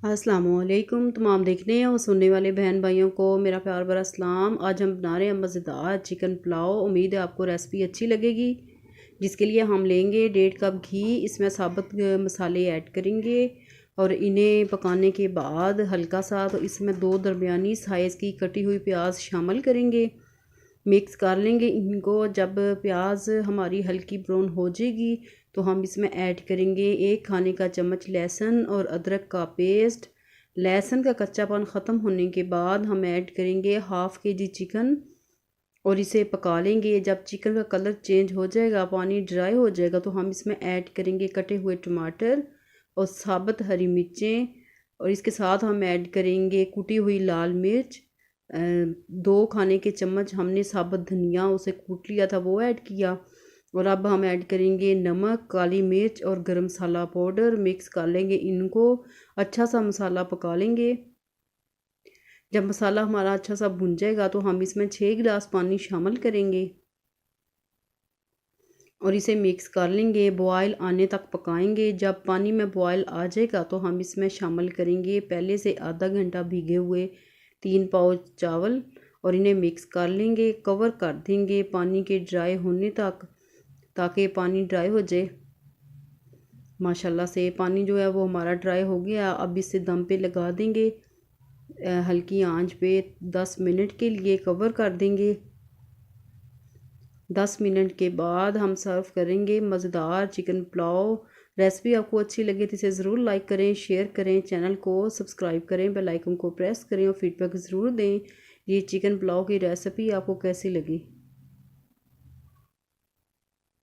अस्सलामुअलैकुम तमाम देखने और सुनने वाले बहन भाइयों को मेरा प्यार भरा सलाम। आज हम बना रहे हैं मज़ेदार चिकन पुलाव। उम्मीद है आपको रेसिपी अच्छी लगेगी। जिसके लिए हम लेंगे 1.5 कप घी। इसमें साबुत मसाले ऐड करेंगे और इन्हें पकाने के बाद हल्का सा तो इसमें 2 दरमियानी साइज़ की कटी हुई प्याज शामिल करेंगे। मिक्स कर लेंगे इनको। जब प्याज हमारी हल्की ब्राउन हो जाएगी तो हम इसमें ऐड करेंगे 1 खाने का चम्मच लहसुन और अदरक का पेस्ट। लहसुन का कच्चापन ख़त्म होने के बाद हम ऐड करेंगे हाफ़ kg चिकन और इसे पका लेंगे। जब चिकन का कलर चेंज हो जाएगा, पानी ड्राई हो जाएगा, तो हम इसमें ऐड करेंगे कटे हुए टमाटर और साबुत हरी मिर्चें और इसके साथ हम ऐड करेंगे कुटी हुई लाल मिर्च। 2 खाने के चम्मच हमने साबुत धनिया उसे कूट लिया था वो ऐड किया। और अब हम ऐड करेंगे नमक, काली मिर्च और गरम मसाला पाउडर। मिक्स कर लेंगे इनको। अच्छा सा मसाला पका लेंगे। जब मसाला हमारा अच्छा सा भुन जाएगा तो हम इसमें 6 गिलास पानी शामिल करेंगे और इसे मिक्स कर लेंगे। बॉयल आने तक पकाएंगे। जब पानी में बॉयल आ जाएगा तो हम इसमें शामिल करेंगे पहले से आधा घंटा भीगे हुए 3 पाउच चावल और इन्हें मिक्स कर लेंगे। कवर कर देंगे पानी के ड्राई होने तक, ताकि पानी ड्राई हो जाए। माशाल्लाह से पानी जो है वो हमारा ड्राई हो गया। अब इसे दम पे लगा देंगे। हल्की आंच पे 10 मिनट के लिए कवर कर देंगे। 10 मिनट के बाद हम सर्व करेंगे मज़ेदार चिकन पुलाव। रेसिपी आपको अच्छी लगे तो इसे ज़रूर लाइक करें, शेयर करें, चैनल को सब्सक्राइब करें, बेल आइकन को प्रेस करें और फीडबैक ज़रूर दें। ये चिकन पुलाव की रेसिपी आपको कैसी लगी।